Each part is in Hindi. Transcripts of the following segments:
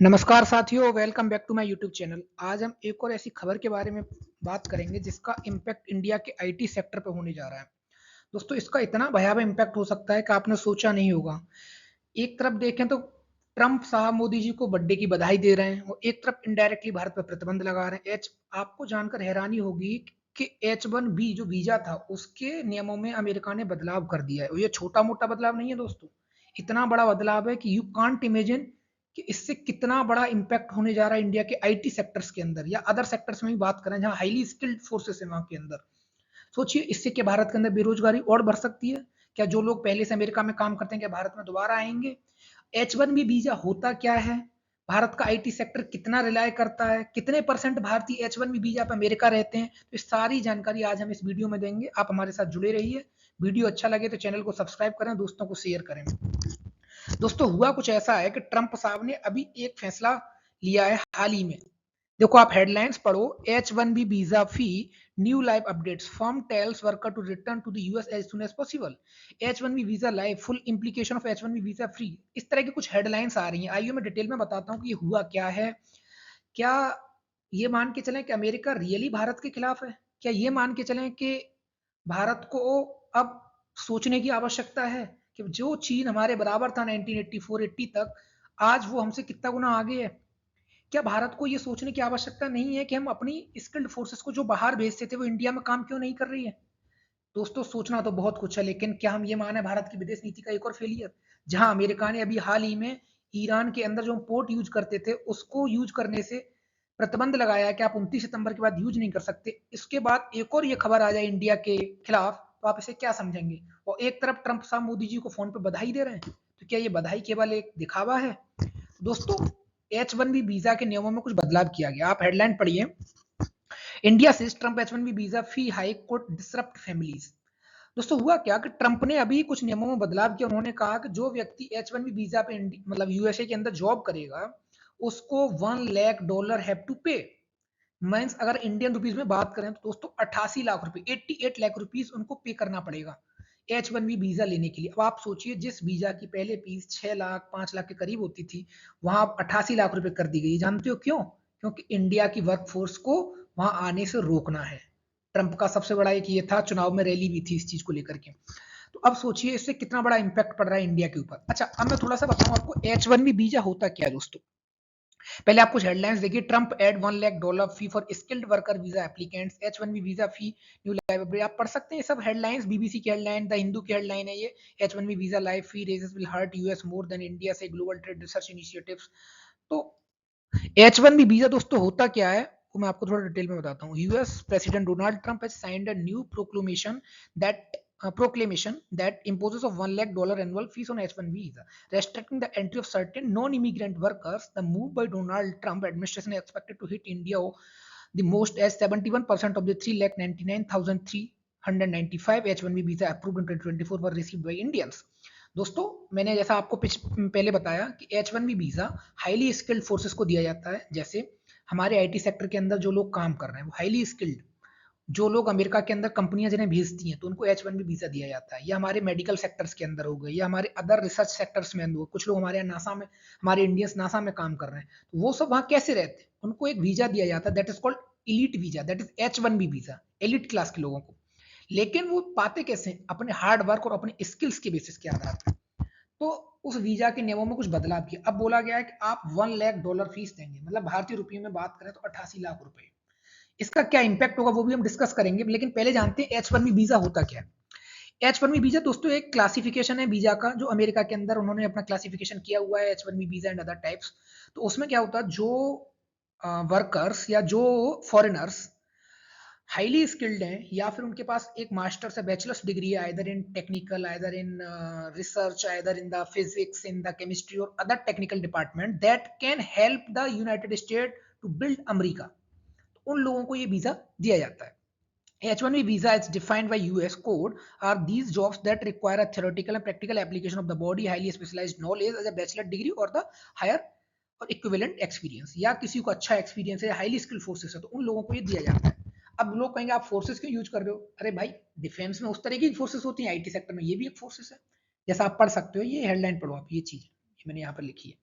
नमस्कार साथियों, welcome back to my YouTube channel. आज हम एक और ऐसी खबर के बारे में बात करेंगे जिसका इम्पैक्ट इंडिया के आईटी सेक्टर पे होने जा रहा है। दोस्तों, इसका इतना भयावह इम्पैक्ट हो सकता है कि आपने सोचा नहीं होगा। एक तरफ देखें तो ट्रंप साहब मोदी जी को बर्थडे की बधाई दे रहे हैं और एक तरफ इनडायरेक्टली भारत पर प्रतिबंध लगा रहे हैं। आपको जानकर हैरानी होगी कि H1B जो वीजा था उसके नियमों में अमेरिका ने बदलाव कर दिया है और ये छोटा मोटा बदलाव नहीं है दोस्तों। इतना बड़ा बदलाव है कि यू कांट इमेजिन कि इससे कितना बड़ा इम्पैक्ट होने जा रहा है इंडिया के आईटी सेक्टर्स के अंदर या अदर सेक्टर्स में भी बात करें जहां हाईली स्किल्ड फोर्सेस है वहां के अंदर। सोचिए, इससे क्या भारत के अंदर बेरोजगारी और बढ़ सकती है? क्या जो लोग पहले से अमेरिका में काम करते हैं क्या भारत में दोबारा आएंगे? H1B वीजा होता क्या है? भारत का आईटी सेक्टर कितना रिलाय करता है? कितने परसेंट भारतीय H1B वीजा पर अमेरिका रहते हैं? तो इस सारी जानकारी आज हम इस वीडियो में देंगे। आप हमारे साथ जुड़े रहिए। वीडियो अच्छा लगे तो चैनल को सब्सक्राइब करें, दोस्तों को शेयर करें। दोस्तों, हुआ कुछ ऐसा है कि ट्रंप साहब ने अभी एक फैसला लिया है हाल ही में। देखो, आप हेडलाइंस पढ़ो। H1B visa fee, new live updates, firm tells worker to return to the US as soon as possible. H1B visa live, full implication of H1B visa free. इस तरह की कुछ हेडलाइंस आ रही हैं। आइए मैं डिटेल में बताता हूँ कि ये हुआ क्या है। क्या ये मान के चलें कि अमेरिका रियली भारत के खिलाफ है? क्या ये मान के चलें कि भारत को अब सोचने की आवश्यकता है कि जो चीन हमारे बराबर था 1984-80 तक, आज वो हमसे कितना गुना आगे है? क्या भारत को ये सोचने की आवश्यकता नहीं है कि हम अपनी स्किल्ड फोर्सेस को जो बाहर भेजते थे वो इंडिया में काम क्यों नहीं कर रही है? दोस्तों, सोचना तो बहुत कुछ है, लेकिन क्या हम ये माने भारत की विदेश नीति का एक और फेलियर? जहां अमेरिका ने अभी हाल ही में ईरान के अंदर जो हम पोर्ट यूज करते थे उसको यूज करने से प्रतिबंध लगाया कि आप 29 सितंबर के बाद यूज नहीं कर सकते। इसके बाद एक और ये खबर आ जाए इंडिया के खिलाफ, तो आप इसे क्या समझेंगे? और एक तरफ ट्रंप साहब मोदी जी को फोन पर बधाई दे रहे हैं, तो क्या ये बधाई केवल एक दिखावा है? दोस्तों, H1B वीजा के नियमों में कुछ बदलाव किया गया। आप हेडलाइन पढ़िए। इंडिया से ट्रंप H1B वीजा फी हाइक कोड डिसरप्ट फैमिलीज। दोस्तों, हुआ क्या कि ट्रंप ने अभी कुछ नियमों में बदलाव किया। उन्होंने कहा कि जो व्यक्ति H1B वीजा पे मतलब यूएसए के अंदर जॉब करेगा उसको $1 लाख हैव टू पे। मीन्स अगर इंडियन रुपीज में बात करें तो दोस्तों 88 लाख रुपए, 88 लाख रुपीज उनको पे करना पड़ेगा H1B वीजा लेने के लिए। अब आप सोचिए, जिस वीजा की पहले फीस 6 लाख 5 लाख के करीब होती थी, वहां 88 लाख रुपए कर दी गई। जानते हो क्यों? क्योंकि इंडिया की वर्कफोर्स को वहां आने से रोकना है। ट्रंप का सबसे बड़ा एक ये था, चुनाव में रैली भी थी इस चीज को लेकर के। तो अब सोचिए इससे कितना बड़ा इंपैक्ट पड़ रहा है इंडिया के ऊपर। अच्छा, अब मैं थोड़ा सा बताऊं आपको H1B वीजा होता क्या है दोस्तों। पहले आप कुछ हेडलाइंस देखिए। Trump add $1 lakh fee for skilled worker visa applicants, H1B visa fee new live. आप पढ़ सकते हैं सब हेडलाइंस, बीबीसी की हेडलाइन, द हिंदू की हेडलाइन है ये। H1B visa live fee raises will hurt US more than India से ग्लोबल ट्रेड रिसर्च इनिशिएटिव्स। तो H1B वीजा दोस्तों होता क्या है वो मैं आपको थोड़ा डिटेल में बताता हूँ। US president Donald Trump has signed a new proclamation that imposes of $1 lakh annual fees on H1B visa, restricting the entry of certain non-immigrant workers. The move by Donald Trump administration is expected to hit India the most, as 71% of the 3,99,395 H1B visa approved in 2024 were received by Indians. दोस्तों, मैंने जैसा आपको पहले बताया कि H1B visa highly skilled forces को दिया जाता है। जैसे हमारे आईटी सेक्टर के अंदर जो लोग काम कर रहे हैं वो हाईली स्किल्ड, जो लोग अमेरिका के अंदर कंपनियां जिन्हें भेजती हैं तो उनको H1B वीजा दिया जाता है। या हमारे मेडिकल सेक्टर्स के अंदर हो गए या हमारे अदर रिसर्च सेक्टर्स में हो, कुछ लोग हमारे यहाँ नासा में, हमारे इंडियंस नासा में काम कर रहे हैं, तो वो सब वहां कैसे रहते हैं? उनको एक वीजा दिया जाता है, that is called elite visa, that is H1B visa, elite class के लोगों को। लेकिन वो पाते कैसे? अपने हार्ड वर्क और अपने स्किल्स के बेसिस के आधार पर। तो उस वीजा के नियमों में कुछ बदलाव किया। अब बोला गया है कि आप $1 लाख फीस देंगे, मतलब भारतीय रुपये में बात करें तो 88 लाख रुपए। इसका क्या इंपैक्ट होगा वो भी हम डिस्कस करेंगे, लेकिन पहले जानते हैं H1B वीजा होता क्या है। H1B वीजा दोस्तों एक क्लासिफिकेशन है वीजा का, जो अमेरिका के अंदर उन्होंने अपना क्लासिफिकेशन किया हुआ है, H1B visa and other types. तो उसमें क्या होता है, जो वर्कर्स या जो फॉरेनर्स हाईली स्किल्ड हैं या फिर उनके पास एक मास्टर्स या बैचलर्स डिग्री है, either in technical, either in research, either in the physics, in the chemistry और other technical department that can help the united state to build America, उन लोगों को ये वीजा दिया जाता है। H1B visa is defined by US code are these jobs that require a theoretical and practical application of the body, highly specialized knowledge as a bachelor degree or the higher और equivalent experience, या किसी को अच्छा एक्सपीरियंस है, हाईली स्किल्ड फोर्सेस है, तो उन लोगों को ये दिया जाता है। अब लोग कहेंगे आप फोर्सेस क्यों यूज कर रहे हो? अरे भाई, डिफेंस में उस तरह की फोर्सेस होती हैं, आईटी सेक्टर में ये भी एक फोर्सेस है। जैसा आप पढ़ सकते हो, ये हेडलाइन पढ़ो आप, ये चीज मैंने यहाँ पर लिखी है।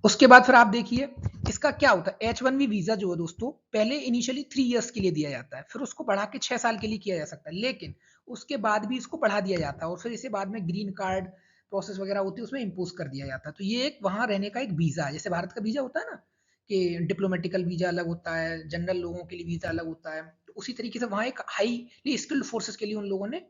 उसके बाद फिर आप देखिए इसका क्या होता है, H1B वीजा जो है दोस्तों पहले इनिशियली 3 इयर्स के लिए दिया जाता है, फिर उसको बढ़ा के 6 साल के लिए किया जा सकता है, लेकिन उसके बाद भी इसको बढ़ा दिया जाता है और फिर इसे बाद में ग्रीन कार्ड प्रोसेस वगैरह होती है उसमें इम्पोज कर दिया जाता है। तो ये एक वहां रहने का एक वीजा है, जैसे भारत का वीजा होता है ना कि डिप्लोमेटिकल वीजा अलग होता है, जनरल लोगों के लिए वीजा अलग होता है, तो उसी तरीके से वहां एक हाईली स्किल्ड फोर्सेस के लिए उन लोगों ने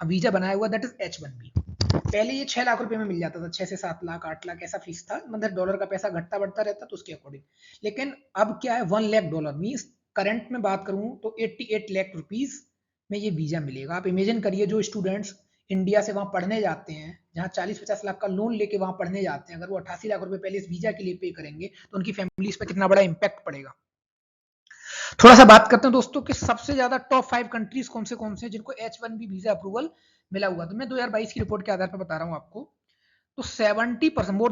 वीजा बनाया हुआ, दैट इज H1B। पहले ये 6 लाख रुपए में मिल जाता था, 6 से 7 लाख 8 लाख ऐसा फीस था, मतलब डॉलर का पैसा घटता बढ़ता रहता तो उसके अकॉर्डिंग। लेकिन अब क्या है, $1 लाख मीन्स करंट में बात करूं तो 88 लाख रुपीज में ये वीजा मिलेगा। आप इमेजिन करिए जो स्टूडेंट्स इंडिया से वहां पढ़ने जाते हैं, जहां 40-50 लाख का लोन लेके वहां पढ़ने जाते हैं, अगर वो 88 लाख रुपए पहले इस वीजा के लिए पे करेंगे तो उनकी फैमिलीज पे कितना बड़ा इंपैक्ट पड़ेगा। थोड़ा सा बात करते हैं दोस्तों कि सबसे ज्यादा टॉप 5 कंट्रीज कौन से जिनको H1B वीजा अप्रूवल मिला हुआ। तो मैं 2022 की रिपोर्ट के आधार पर बता रहा हूँ आपको। तो 70%, मोर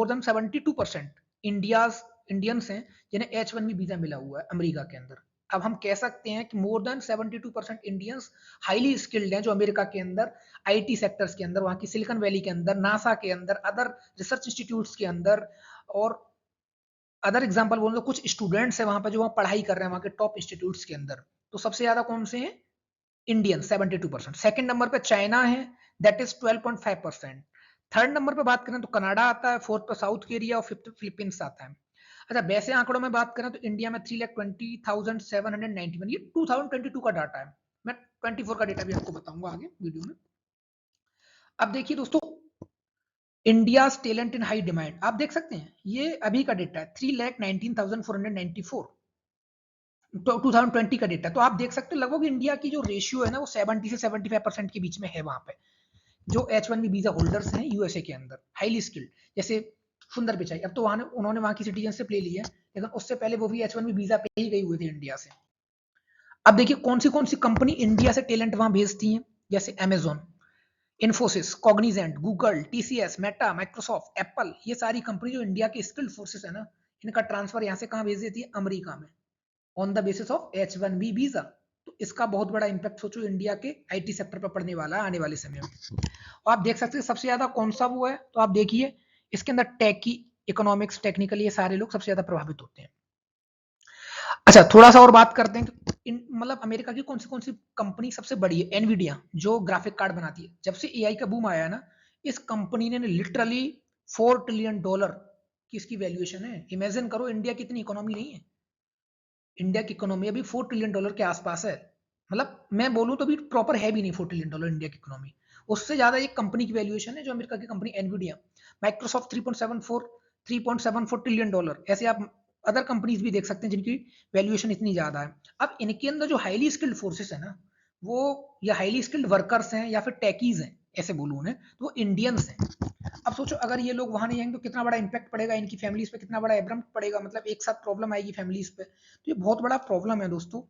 देन 72% इंडियंस हैं जिन्हें H1B वीजा मिला हुआ है अमेरिका के अंदर। अब हम कह सकते हैं कि more than 72% Indians highly skilled हैं जो अमेरिका के अंदर आईटी सेक्टर्स के अंदर, वहां की सिलिकॉन वैली के अंदर, नासा के अंदर, अदर रिसर्च इंस्टीट्यूट्स के अंदर, और अदर एग्जांपल बोल दो कुछ स्टूडेंट्स हैं वहां पर जो वहां पढ़ाई कर रहे हैं वहां के टॉप इंस्टीट्यूट्स के अंदर। तो सबसे ज्यादा कौन से हैं? इंडियन 72%। सेकंड नंबर पे चाइना है, दैट इज 12.5%। थर्ड नंबर पे बात करें तो कनाडा आता है, फोर्थ पे साउथ कोरिया और फिफ्थ फिलीपींस आता है। अच्छा वैसे आंकड़ों में बात करें तो इंडिया में 3,20,791, ये 2022 का डाटा है। मैं 24 का डेटा भी आपको बताऊंगा आगे वीडियो में। अब देखिए दोस्तों, India talent in high demand आप देख सकते हैं, ये अभी का डेटा है 3,19,494, 2020 का डेटा। तो आप देख सकते हो लगभग इंडिया की जो रेशियो है ना वो 70 से 75% के बीच में है वहां पे, जो H1B वीजा होल्डर्स हैं यूएसए के अंदर हाईली स्किल्ड। जैसे सुंदर पिचाई, अब तो वहां उन्होंने वहां की सिटीजनशिप ले ली है, लेकिन उससे पहले वो भी H1B वीजा पे ही गई हुई थी इंडिया से। अब देखिए कौन सी कंपनी इंडिया से टैलेंट वहां भेजती है, जैसे Amazon, Infosys, Cognizant, Google, TCS, Meta, Microsoft, Apple, ये सारी कंपनी जो इंडिया की स्किल्ड फोर्सेस है ना, इनका ट्रांसफर यहाँ से कहाँ भेज देती है? अमेरिका में, on the basis of H1B visa. तो इसका बहुत बड़ा इंपैक्ट सोचो इंडिया के आईटी सेक्टर पर पड़ने वाला है आने वाले समय में। और आप देख सकते हैं सबसे ज्यादा कौन सा वो है, तो आप देखिए इसके अंदर टेकी, इकोनॉमिक्स, टेक्निकल, ये सारे लोग सबसे ज्यादा प्रभावित होते हैं। अच्छा थोड़ा सा और बात करते हैं कि मतलब अमेरिका की कौन सी कंपनी सबसे बड़ी है? एनवीडिया, जो ग्राफिक कार्ड बनाती है। जब से एआई का बूम आया है ना, इस कंपनी ने लिटरली $4 ट्रिलियन की इसकी वैल्यूएशन है। इमेजिन करो इंडिया की इतनी इकोनॉमी नहीं है, इंडिया की इकोनॉमी अभी $4 ट्रिलियन के आसपास है। मतलब मैं बोलूं तो भी प्रॉपर है भी नहीं $4 ट्रिलियन इंडिया की इकोनॉमी। उससे ज्यादा एक कंपनी की वैल्यूएशन है जो अमेरिका की company Nvidia. Microsoft 3.74 trillion dollar, ऐसे आप अदर कंपनीज भी देख सकते हैं जिनकी वैल्यूएशन इतनी ज्यादा है। अब इनके अंदर जो हाईली स्किल्ड फोर्सेस है ना, वो या हाईली स्किल्ड वर्कर्स हैं या फिर टेकीज हैं ऐसे बोलूं उन्हें, तो वो इंडियंस हैं। अब सोचो अगर ये लोग वहां नहीं जाएंगे तो कितना बड़ा इंपैक्ट पड़ेगा इनकी फैमिलीज पे, कितना बड़ा एब्रम पड़ेगा, मतलब एक साथ प्रॉब्लम आएगी फैमिलीज पे। तो ये बहुत बड़ा प्रॉब्लम है दोस्तों।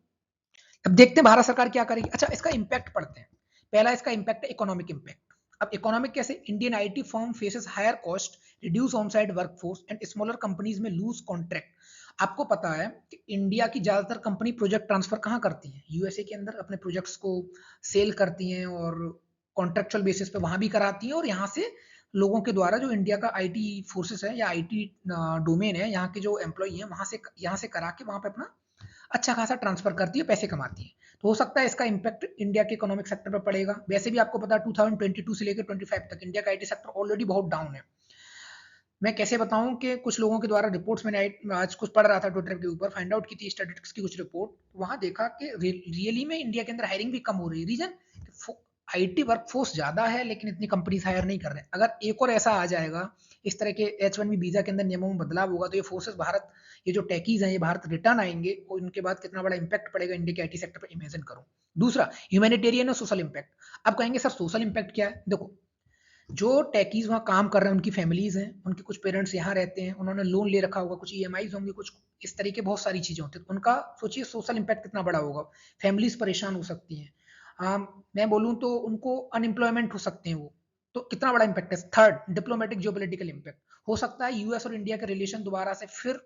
अब देखते हैं भारत सरकार क्या करेगी। अच्छा इसका इंपैक्ट पढ़ते हैं। पहला इसका इंपैक्ट है इकोनॉमिक इंपैक्ट। अब इकोनॉमिक कैसे? Indian IT firm faces higher cost, reduce onsite workforce and smaller companies में लूज कॉन्ट्रैक्ट। आपको पता है कि इंडिया की ज्यादातर कंपनी प्रोजेक्ट ट्रांसफर कहाँ करती हैं? यूएसए के अंदर अपने प्रोजेक्ट्स को सेल करती हैं और कॉन्ट्रेक्चुअल बेसिस पे वहां भी कराती हैं, और यहाँ से लोगों के द्वारा जो इंडिया का आईटी फोर्सेस है या आईटी डोमेन है, यहाँ के जो एम्प्लॉय हैं यहाँ से करा के वहां पे अपना अच्छा खासा ट्रांसफर करती है, पैसे कमाती है। तो हो सकता है इसका इंपैक्ट इंडिया के इकोनॉमिक सेक्टर पर पड़ेगा। वैसे भी आपको पता है 2022 से लेकर 25 तक इंडिया का आईटी सेक्टर ऑलरेडी बहुत डाउन है। मैं कैसे बताऊं कि कुछ लोगों के द्वारा रिपोर्ट्स मैंने आज कुछ पढ़ रहा था ट्विटर के ऊपर, फाइंड आउट की थी स्टैटिस्टिक्स की कुछ रिपोर्ट, वहां देखा कि रियली में इंडिया के अंदर हायरिंग भी कम हो रही है। रीजन, आईटी वर्कफोर्स ज्यादा है लेकिन इतनी कंपनीज हायर नहीं कर रहे हैं। अगर एक और ऐसा आ जाएगा, इस तरह के H1B वीजा के अंदर नियमों में बदलाव होगा, तो ये फोर्सेस भारत, ये जो टेकीज हैं ये भारत रिटर्न आएंगे और उनके बाद कितना बड़ा इंपैक्ट पड़ेगा इंडिया के आईटी सेक्टर पर, इमेजिन करो। दूसरा ह्यूमैनिटेरियन और सोशल इंपैक्ट। अब कहेंगे सर सोशल इंपैक्ट क्या है? देखो जो टेकीज वहाँ काम कर रहे हैं उनकी फैमिलीज हैं, उनके कुछ पेरेंट्स यहाँ रहते हैं, उन्होंने लोन ले रखा होगा, कुछ ईएमआईज होंगे, कुछ इस तरीके बहुत सारी चीजें होती हैं, उनका सोचिए सोशल इंपैक्ट कितना बड़ा होगा। फैमिलीज परेशान हो सकती हैं। मैं बोलूँ तो उनको अनएम्प्लॉयमेंट हो सकते हैं वो। तो कितना बड़ा इंपैक्ट है। Third, diplomatic geopolitical impact. हो सकता है यूएस और इंडिया के रिलेशन दोबारा से फिर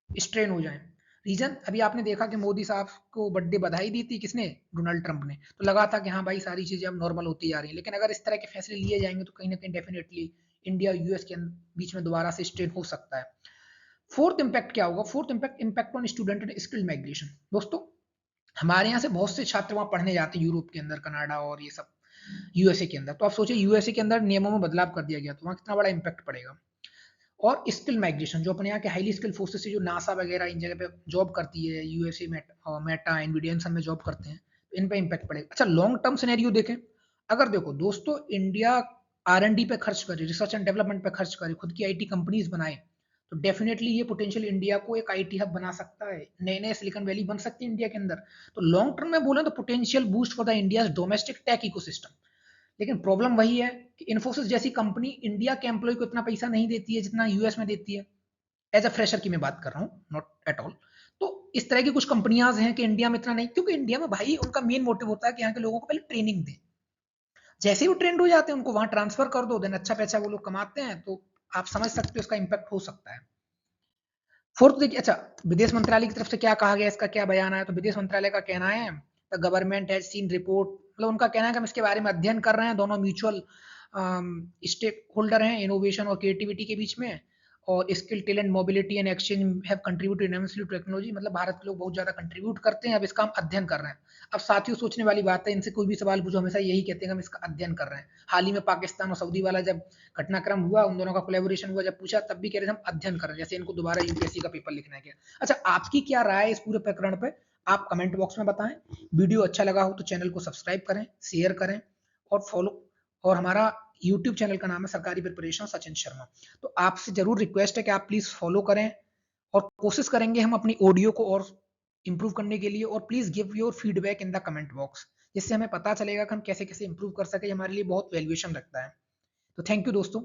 स्ट्रेन हो जाए। रीजन, अभी आपने देखा कि मोदी साहब को बर्थडे बधाई दी थी किसने? डोनाल्ड ट्रंप ने। तो लगा था कि हाँ भाई सारी चीजें अब नॉर्मल होती जा रही हैं, लेकिन अगर इस तरह के फैसले लिए जाएंगे तो कहीं ना कहीं डेफिनेटली इंडिया यूएस के बीच में दोबारा से स्ट्रेन हो सकता है। फोर्थ इंपैक्ट क्या होगा? Fourth impact on student and skill migration. दोस्तों हमारे यहाँ से बहुत से छात्र वहां पढ़ने जाते हैं, यूरोप के अंदर, कनाडा और ये सब यूएसए के अंदर। तो आप सोचिए यूएसए के अंदर नियमों में बदलाव कर दिया गया तो वहां कितना बड़ा इंपैक्ट पड़ेगा। और स्किल माइग्रेशन, जो अपने यहाँ के हाईली स्किल फोर्सेस से जो नासा वगैरह इन जगह पे जॉब करती है, यूएसए मेटा एनवीडिया इन सब में जॉब करते हैं, तो इन पे इंपैक्ट पड़ेगा। अच्छा लॉन्ग टर्म सिनेरियो देखें, अगर देखो दोस्तों इंडिया R&D पे खर्च करे, रिसर्च एंड डेवलपमेंट पे खर्च करे, खुद की आईटी कंपनीज बनाए, तो डेफिनेटली ये पोटेंशियल इंडिया को एक आईटी हब बना सकता है, नए नए सिलिकॉन वैली बन सकती है इंडिया के अंदर। तो लॉन्ग टर्म में बोले तो potential boost for the India domestic tech ecosystem. लेकिन प्रॉब्लम वही है कि इन्फोसिस जैसी कंपनी इंडिया के एम्प्लॉय को इतना पैसा नहीं देती है जितना यूएस में देती है। एज अ फ्रेशर की मैं बात कर रहा हूँ, नॉट एट ऑल। तो इस तरह की कुछ कंपनियां हैं कि इंडिया में इतना नहीं, क्योंकि इंडिया में भाई उनका मेन मोटिव होता है कि यहाँ के लोगों को पहले ट्रेनिंग दें, जैसे ही वो ट्रेंड हो जाते हैं उनको वहां ट्रांसफर कर दो, देन अच्छा पैसा वो लोग कमाते हैं। तो आप समझ सकते हो इसका इंपैक्ट हो सकता है। फोर्थ देखिए, अच्छा विदेश मंत्रालय की तरफ से क्या कहा गया, इसका क्या बयान आया? तो विदेश मंत्रालय का कहना है the government has seen report, मतलब उनका कहना है कि हम इसके बारे में अध्ययन कर रहे हैं, दोनों म्यूचुअल स्टेक होल्डर हैं इनोवेशन और क्रिएटिविटी के बीच में, और skill talent mobility and exchange have contributed immensely to technology, मतलब भारत के लोग बहुत ज्यादा कंट्रीब्यूट करते हैं, अब इसका हम अध्ययन कर रहे हैं। अब साथियों सोचने वाली बात है, इनसे कोई भी सवाल पूछो हमेशा यही कहते हैं कि हम इसका अध्ययन कर रहे हैं। हाल ही में पाकिस्तान और सऊदी वाला जब घटनाक्रम हुआ, उन दोनों का कोलैबोरेशन हुआ, जब पूछा तब भी कह रहे थे हम अध्ययन कर रहे हैं, जैसे इनको दोबारा यूपीएससी का पेपर लिखना है क्या। अच्छा आपकी क्या राय है इस पूरे प्रकरण पे, आप कमेंट बॉक्स में बताएं। वीडियो अच्छा लगा हो तो चैनल को सब्सक्राइब करें, शेयर करें और फॉलो। और हमारा यूट्यूब चैनल का नाम है सरकारी प्रिपरेशन सचिन शर्मा। तो आपसे जरूर रिक्वेस्ट है कि आप प्लीज फॉलो करें, और कोशिश करेंगे हम अपनी ऑडियो को और इंप्रूव करने के लिए। और please give your feedback in the comment box, जिससे हमें पता चलेगा कि हम कैसे कैसे इंप्रूव कर सके, हमारे लिए बहुत वैल्यूएशन रखता है। तो थैंक यू दोस्तों।